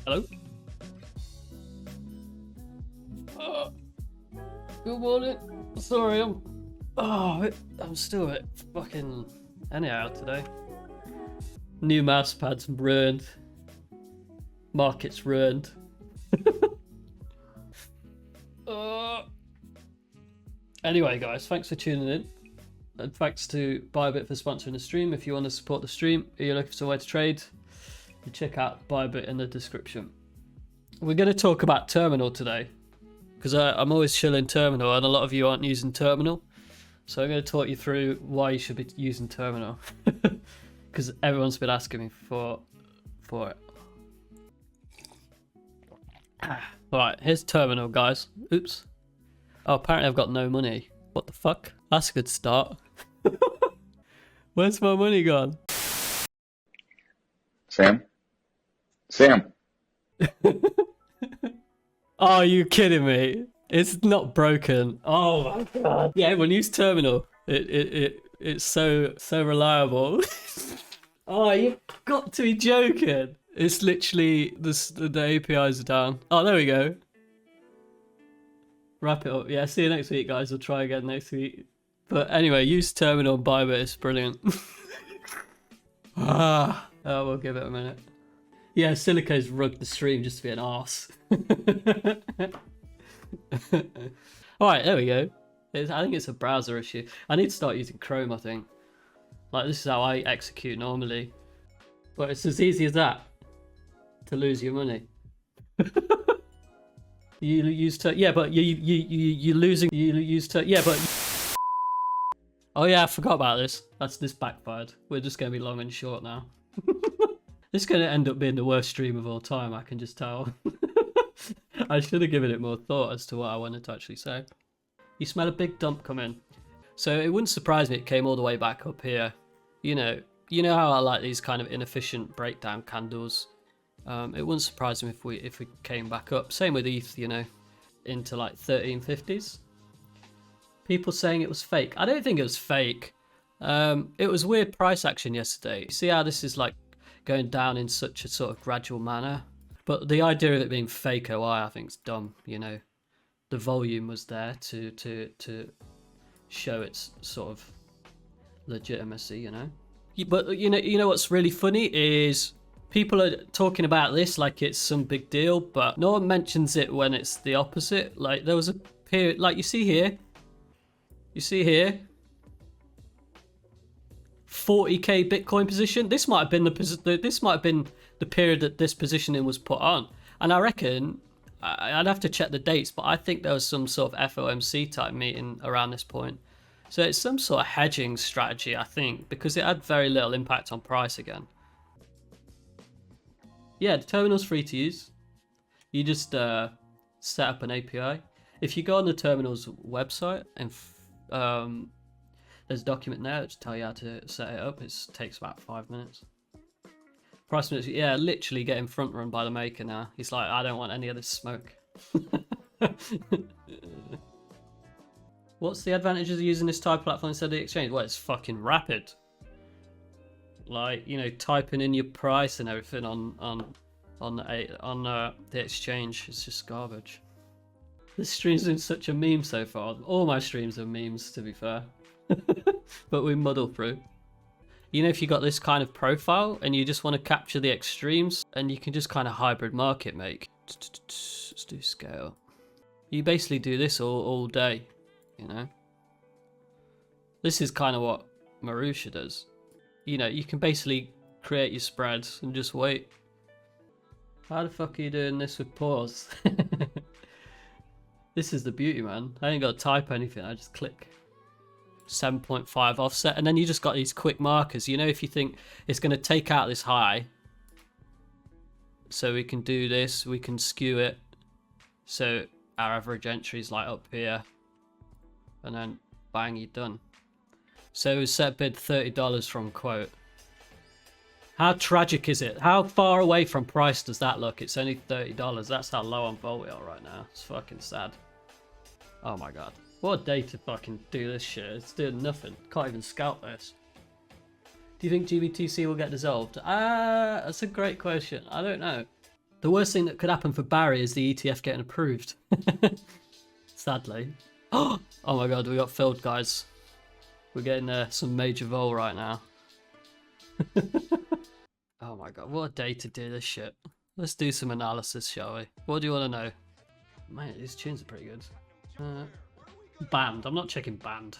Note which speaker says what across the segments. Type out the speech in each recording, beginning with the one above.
Speaker 1: Hello? Good morning. Sorry, I'm still a bit fucking anyhow today. New mouse pads ruined. Market's ruined. Anyway, guys, thanks for tuning in. And thanks to Bybit for sponsoring the stream. If you want to support the stream or you're looking for somewhere to trade, you check out Bybit in the description. We're going to talk about Terminal today, because I'm always chilling Terminal and a lot of you aren't using Terminal. So I'm going to talk you through why you should be using Terminal. Because everyone's been asking me for it. Alright, here's Terminal, guys. Oops. Oh, apparently I've got no money. What the fuck? That's a good start. Where's my money gone?
Speaker 2: Sam? Sam!
Speaker 1: Oh, you kidding me? It's not broken. Oh my god. Yeah, everyone use Terminal. It's so reliable. Oh, you've got to be joking. It's literally the APIs are down. Oh, there we go. Wrap it up. Yeah, see you next week, guys. We'll try again next week. But anyway, use Terminal and Bybit. It's brilliant. Oh, we'll give it a minute. Yeah, Silico's rugged the stream just to be an arse. Alright, there we go. I think it's a browser issue. I need to start using Chrome, I think. Like, this is how I execute normally. But it's as easy as that to lose your money. You use yeah, but you losing. You use yeah, but. Oh yeah, I forgot about this. This backfired. We're just gonna be long and short now. This is gonna end up being the worst stream of all time. I can just tell. I should have given it more thought as to what I wanted to actually say. You smell a big dump coming. So it wouldn't surprise me it came all the way back up here. You know how I like these kind of inefficient breakdown candles. It wouldn't surprise me if we came back up. Same with ETH, into like 1350s. People saying it was fake. I don't think it was fake. It was weird price action yesterday. You see how this is like going down in such a sort of gradual manner? But the idea of it being fake OI, I think is dumb. The volume was there to show its sort of legitimacy. But you know what's really funny is people are talking about this like it's some big deal, but no one mentions it when it's the opposite. Like there was a period, like you see here, 40k Bitcoin position. This might have been the period that this positioning was put on, and I reckon I'd have to check the dates, but I think there was some sort of FOMC type meeting around this point. So it's some sort of hedging strategy, I think, because it had very little impact on price again. Yeah, the terminal's free to use. You just set up an API. If you go on the terminal's website, and there's a document there that tell you how to set it up. It takes about 5 minutes. Price minutes, yeah, literally getting front run by the maker now. He's like, I don't want any of this smoke. What's the advantages of using this type of platform instead of the exchange? Well, it's fucking rapid. Like, typing in your price and everything on the exchange, it's just garbage. This stream's been such a meme so far. All my streams are memes, to be fair. But we muddle through. If you got this kind of profile and you just want to capture the extremes, and you can just kind of hybrid market make. Let's do scale. You basically do this all day, This is kind of what Marusha does. You can basically create your spreads and just wait. How the fuck are you doing this with pause? This is the beauty, man. I ain't got to type anything. I just click 7.5 offset, and then you just got these quick markers. If you think it's going to take out this high, so we can do this. We can skew it so our average entry is like up here, and then bang, you're done. So set bid $30 from quote. How tragic is it? How far away from price does that look? It's only $30. That's how low on Volt we are right now. It's fucking sad. Oh my god. What a day to fucking do this shit. It's doing nothing. Can't even scout this. Do you think GBTC will get dissolved? That's a great question. I don't know. The worst thing that could happen for Barry is the ETF getting approved. Sadly. Oh my god, we got filled, guys. We're getting some major vol right now. Oh my god, what a day to do this shit. Let's do some analysis, shall we? What do you want to know? Man, these tunes are pretty good. Band. I'm not checking band.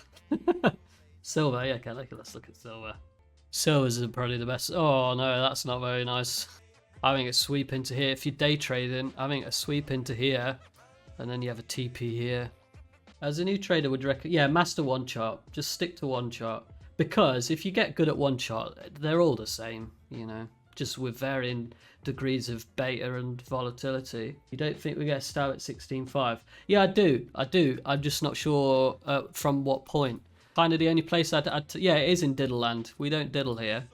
Speaker 1: Silver, yeah, okay, let's look at silver. Silver's probably the best. Oh no, that's not very nice. I think a sweep into here. If you're day trading, I think a sweep into here, and then you have a TP here. As a new trader would recommend, yeah, master one chart. Just stick to one chart. Because if you get good at one chart, they're all the same, you know, just with varying degrees of beta and volatility. You don't think we get a stab at 16.5? Yeah, I do. I'm just not sure from what point. Kind of the only place yeah, it is in diddle land. We don't diddle here.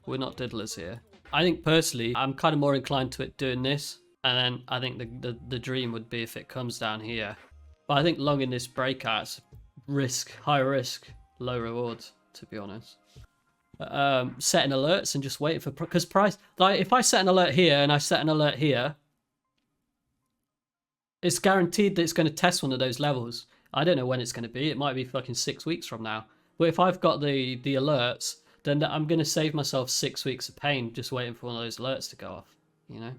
Speaker 1: We're not diddlers here. I think personally, I'm kind of more inclined to it doing this. And then I think the dream would be if it comes down here. But I think long in this breakout, high risk, low rewards, to be honest. Setting alerts and just waiting for, because price, like if I set an alert here and I set an alert here, it's guaranteed that it's going to test one of those levels. I don't know when it's going to be. It might be fucking 6 weeks from now. But if I've got the alerts, then I'm going to save myself 6 weeks of pain just waiting for one of those alerts to go off, you know?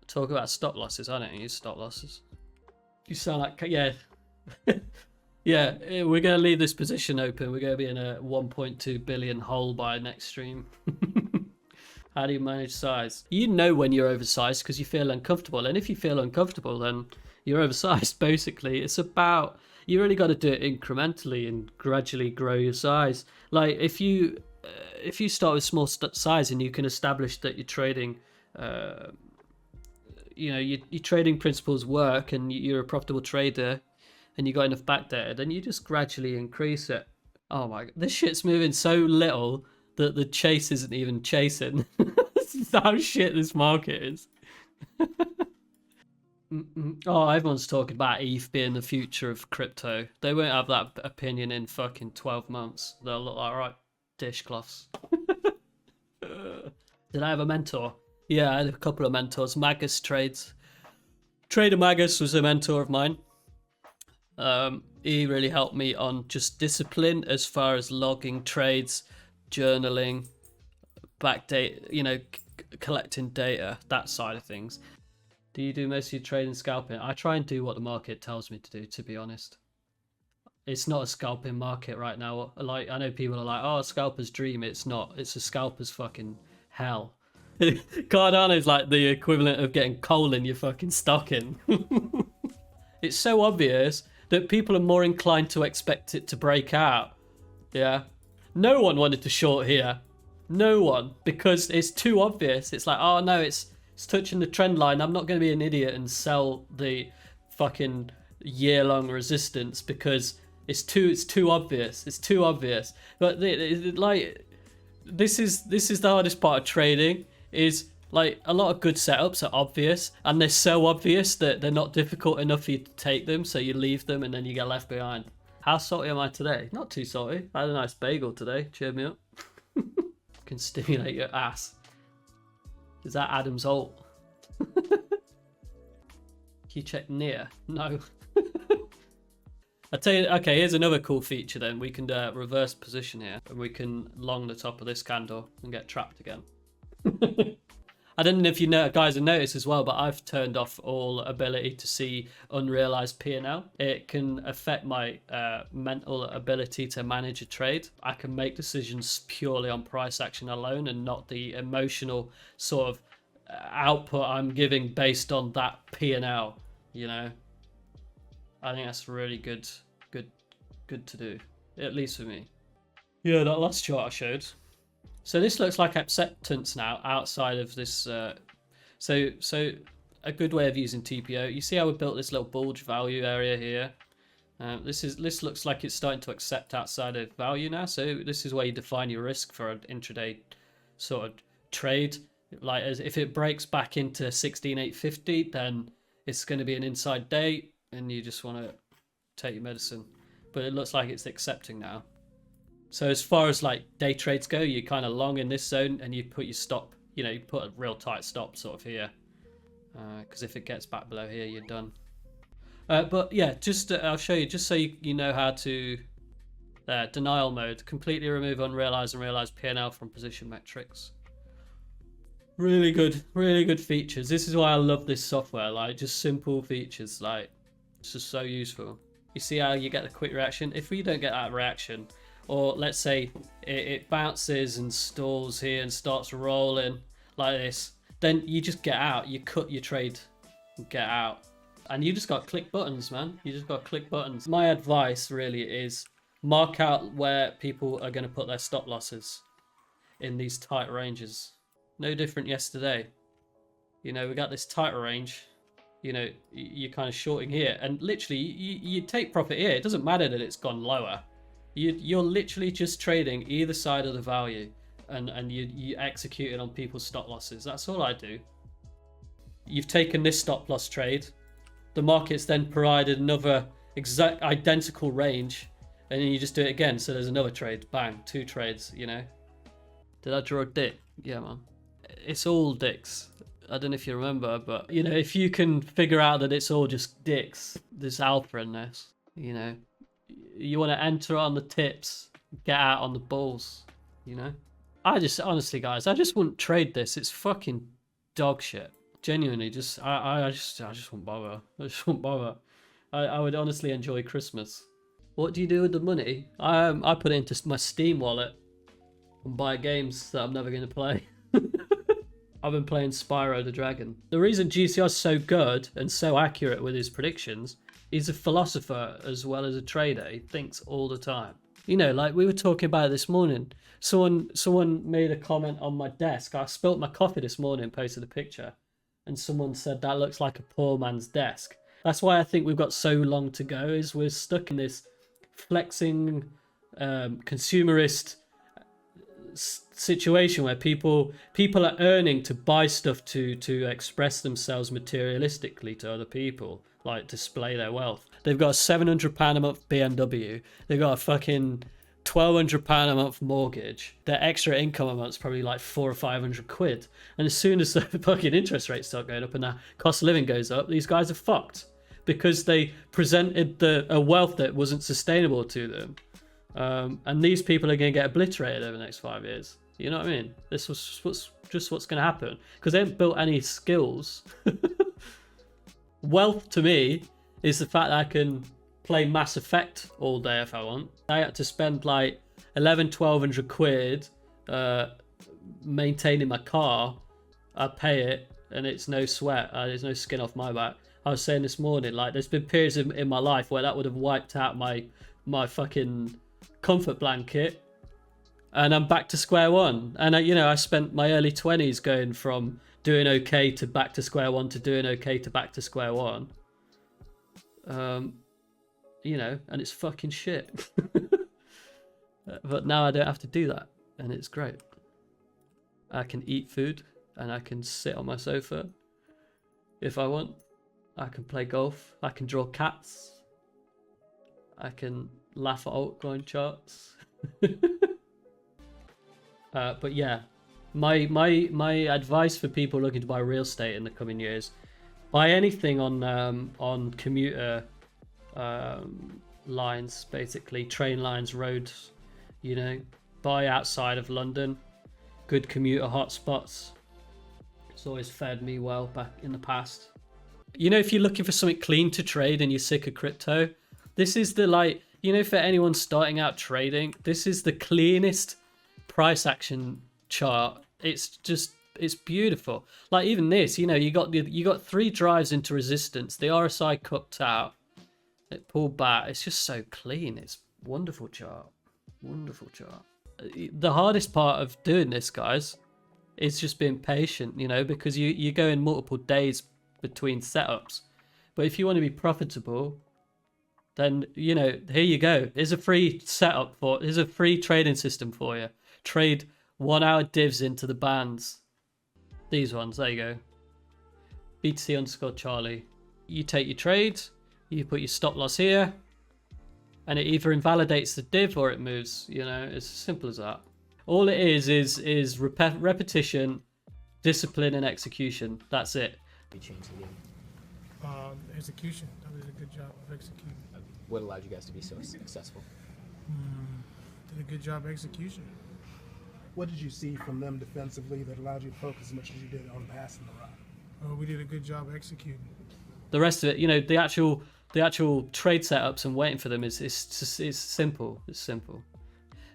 Speaker 1: Talk about stop losses. I don't use stop losses. You sound like, yeah. Yeah, we're going to leave this position open. We're going to be in a 1.2 billion hole by next stream. How do you manage size? You know when you're oversized because you feel uncomfortable. And if you feel uncomfortable, then you're oversized, basically. It's about, you really got to do it incrementally and gradually grow your size. Like if you start with small size and you can establish that you're trading, you know, your trading principles work and you're a profitable trader, and you got enough back data, then you just gradually increase it. Oh my god, this shit's moving so little that the chase isn't even chasing. This is how shit this market is. Oh, everyone's talking about ETH being the future of crypto. They won't have that opinion in fucking 12 months. They'll look like, right, dishcloths. Did I have a mentor? Yeah, I had a couple of mentors. Magus Trades. Trader Magus was a mentor of mine. He really helped me on just discipline as far as logging trades, journaling, backdate, you know, collecting data, that side of things. Do you do most of your trading scalping? I try and do what the market tells me to do, to be honest. It's not a scalping market right now. Like, I know people are like, oh, scalper's dream. It's not. It's a scalper's fucking hell. Cardano's like the equivalent of getting coal in your fucking stocking. It's so obvious that people are more inclined to expect it to break out. Yeah. No one wanted to short here. No one. Because it's too obvious. It's like, oh no, it's touching the trend line. I'm not going to be an idiot and sell the fucking year-long resistance because it's too obvious. It's too obvious. But like, this is the hardest part of trading, is like a lot of good setups are obvious and they're so obvious that they're not difficult enough for you to take them, so you leave them and then you get left behind. How salty am I today? Not too salty. I had a nice bagel today. Cheered me up. Can stimulate your ass. Is that Adam's ult? Can you check near? No. I tell you, okay, here's another cool feature then. We can reverse position here and we can long the top of this candle and get trapped again. I don't know if you know, guys have noticed as well, but I've turned off all ability to see unrealized P&L. It can affect my mental ability to manage a trade. I can make decisions purely on price action alone and not the emotional sort of output I'm giving based on that P&L, you know. I think that's really good to do, at least for me. Yeah, that last chart I showed. So this looks like acceptance now outside of this. So a good way of using TPO. You see how we built this little bulge value area here. This looks like it's starting to accept outside of value now. So this is where you define your risk for an intraday sort of trade. Like, as if it breaks back into 16,850, then it's going to be an inside day, and you just want to take your medicine. But it looks like it's accepting now. So as far as like day trades go, you're kind of long in this zone and you put your stop, you know, you put a real tight stop sort of here. because if it gets back below here, you're done. But yeah, just I'll show you just so you know how to. There, denial mode. Completely remove unrealized and realized P&L from position metrics. Really good features. This is why I love this software. Like, just simple features. Like, it's just so useful. You see how you get the quick reaction? If we don't get that reaction, or let's say it bounces and stalls here and starts rolling like this, then you just get out. You cut your trade and get out. And you just got to click buttons, man. You just got to click buttons. My advice really is mark out where people are going to put their stop losses in these tight ranges. No different yesterday. You know, we got this tighter range. You know, you're kind of shorting here. And literally, you take profit here. It doesn't matter that it's gone lower. You're literally just trading either side of the value. And you execute it on people's stop losses. That's all I do. You've taken this stop loss trade. The market's then provided another exact identical range. And then you just do it again. So there's another trade. Bang. 2 trades, you know. Did I draw a dick? Yeah, man. It's all dicks. I don't know if you remember, but, you know, if you can figure out that it's all just dicks, there's alpha in this, you know. You want to enter on the tips, get out on the balls, you know. Honestly, guys, I just wouldn't trade this. It's fucking dog shit. Genuinely, I just won't bother. I just won't bother. I would honestly enjoy Christmas. What do you do with the money? I put it into my Steam wallet and buy games that I'm never going to play. I've been playing Spyro the Dragon. The reason GCR is so good and so accurate with his predictions, he's a philosopher as well as a trader. He thinks all the time. You know, like we were talking about it this morning. Someone made a comment on my desk. I spilt my coffee this morning, posted a picture, and someone said that looks like a poor man's desk. That's why I think we've got so long to go, is we're stuck in this flexing consumerist situation where people are earning to buy stuff to express themselves materialistically to other people, like display their wealth. They've got a £700 a month BMW. They've got a fucking £1,200 a month mortgage. Their extra income a month is probably like 400 or 500 quid. And as soon as the fucking interest rates start going up and the cost of living goes up, these guys are fucked because they presented a wealth that wasn't sustainable to them. And these people are going to get obliterated over the next 5 years. You know what I mean? This was what's going to happen because they haven't built any skills. Wealth to me is the fact that I can play Mass Effect all day if I want. I had to spend like 1,100-1,200 quid maintaining my car. I pay it and it's no sweat. There's no skin off my back. I was saying this morning, like there's been periods in my life where that would have wiped out my fucking comfort blanket, and I'm back to square one. And I spent my early 20s going from doing okay to back to square one to doing okay to back to square one. And it's fucking shit. But now I don't have to do that, and it's great. I can eat food and I can sit on my sofa if I want. I can play golf. I can draw cats. I can laugh at altcoin charts. But yeah, my advice for people looking to buy real estate in the coming years: buy anything on commuter lines, basically train lines, roads. Buy outside of London. Good commuter hotspots. It's always fed me well back in the past. If you're looking for something clean to trade and you're sick of crypto, this is the for anyone starting out trading, this is the cleanest price action chart. It's beautiful. Like even this, you got 3 drives into resistance. The RSI cut out, it pulled back. It's just so clean. It's wonderful chart. Wonderful chart. The hardest part of doing this, guys, is just being patient, because you go in multiple days between setups. But if you want to be profitable, then here you go. Here's a free setup here's a free trading system for you. Trade 1 hour divs into the bands. These ones, there you go. BTC_Charlie. You take your trades, you put your stop loss here, and it either invalidates the div or it moves. It's as simple as that. All it is repetition, discipline, and execution. That's it.
Speaker 3: We changed the game.
Speaker 4: Execution. I did a good job of executing.
Speaker 3: What allowed you guys to be so successful?
Speaker 4: Did a good job of execution.
Speaker 5: What did you see from them defensively that allowed you to focus as much as you did on passing the rock?
Speaker 4: We did a good job executing.
Speaker 1: The rest of it, you know, the actual trade setups and waiting for them is simple. It's simple.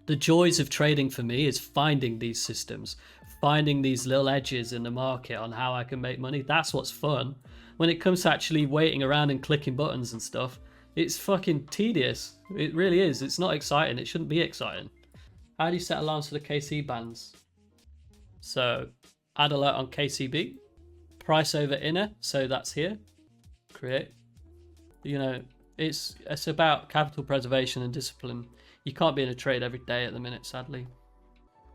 Speaker 1: The joys of trading for me is finding these systems, finding these little edges in the market on how I can make money. That's what's fun. When it comes to actually waiting around and clicking buttons and stuff, it's fucking tedious. It really is. It's not exciting. It shouldn't be exciting. How do you set alarms for the KC bands? So add alert on KCB, price over inner, so that's here. Create. You know, it's about capital preservation and discipline. You can't be in a trade every day at the minute, sadly.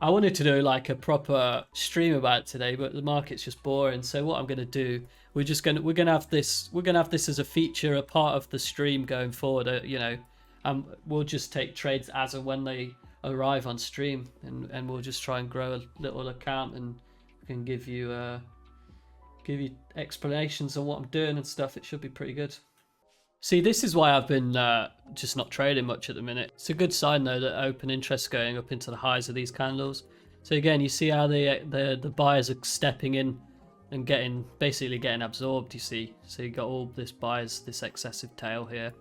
Speaker 1: I wanted to do like a proper stream about it today, but the market's just boring. So what I'm gonna do, we're gonna have this as a feature, a part of the stream going forward. You know, we'll just take trades as and when they arrive on stream, and we'll just try and grow a little account and can give you explanations on what I'm doing and stuff. It should be pretty good. See, this is why I've been just not trading much at the minute. It's a good sign though that open interest going up into the highs of these candles. So again, you see how the buyers are stepping in and basically getting absorbed, you see. So you got all this buyers, this excessive tail here.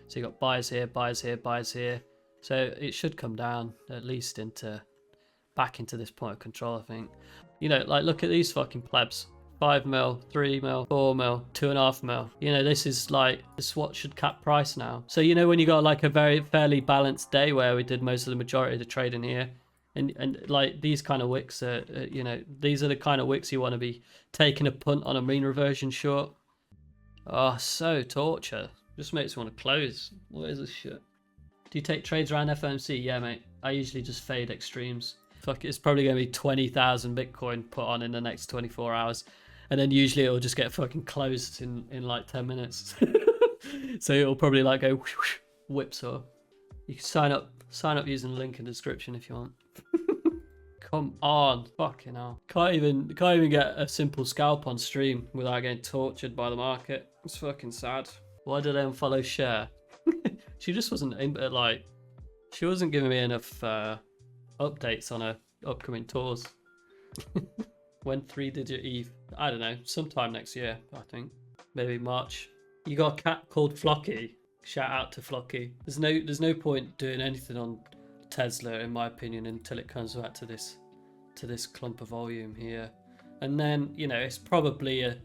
Speaker 1: So you got buyers here, buyers here, buyers here. So it should come down at least back into this point of control, I think. You know, like look at these fucking plebs. 5 mil, 3 mil, 4 mil, 2.5 mil. You know, this is what should cap price now. So, you know, when you got like a fairly balanced day where we did most of the majority of the trading here, and like these kind of wicks are, you know, these are the kind of wicks you want to be taking a punt on a mean reversion short. Oh, so torture. Just makes me want to close. What is this shit? Do you take trades around FOMC? Yeah, mate. I usually just fade extremes. Fuck, it's probably going to be 20,000 Bitcoin put on in the next 24 hours. And then usually it'll just get fucking closed in like 10 minutes. So it'll probably like go whipsaw. You can sign up using the link in the description if you want. Come on, fucking hell. Can't even get a simple scalp on stream without getting tortured by the market. It's fucking sad. Why did I unfollow Cher? She just wasn't she wasn't giving me enough updates on her upcoming tours. When 3-digit Eve? I don't know, sometime next year, I think. Maybe March. You got a cat called Flocky. Shout out to Flocky. There's no point doing anything on Tesla, in my opinion, until it comes back to this clump of volume here. And then, you know, it's probably a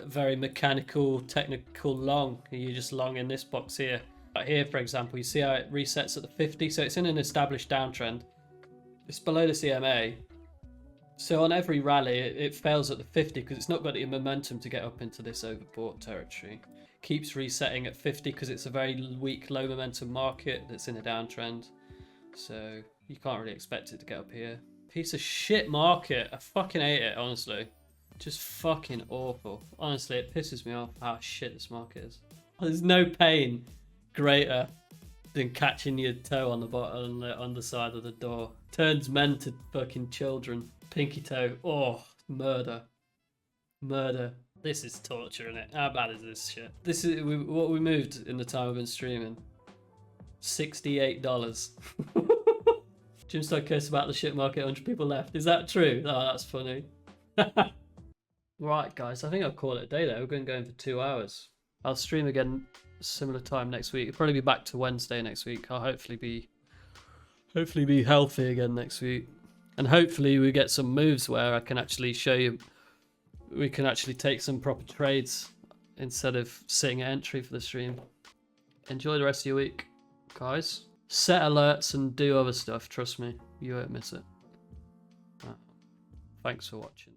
Speaker 1: very mechanical, technical long. You just long in this box here. Right here, for example, you see how it resets at the 50, so it's in an established downtrend. It's below this EMA. So on every rally, it fails at the 50 because it's not got the momentum to get up into this overbought territory. Keeps resetting at 50 because it's a very weak, low momentum market that's in a downtrend. So you can't really expect it to get up here. Piece of shit market. I fucking hate it, honestly. Just fucking awful. Honestly, it pisses me off how shit this market is. There's no pain greater than catching your toe on the bottom, on the side of the door. Turns men to fucking children. Pinky toe. Oh, murder. Murder. This is torture, innit? How bad is this shit? This is what we moved in the time I've been streaming. $68. Jim started cursing about the shit market, 100 people left. Is that true? Oh, that's funny. Right, guys, I think I'll call it a day there. We're going to go in for 2 hours. I'll stream again similar time next week. It'll probably be back to Wednesday next week. I'll hopefully be healthy again next week. And hopefully we get some moves where I can actually show you, we can actually take some proper trades instead of sitting at entry for the stream. Enjoy the rest of your week, guys. Set alerts and do other stuff. Trust me, you won't miss it. Thanks for watching.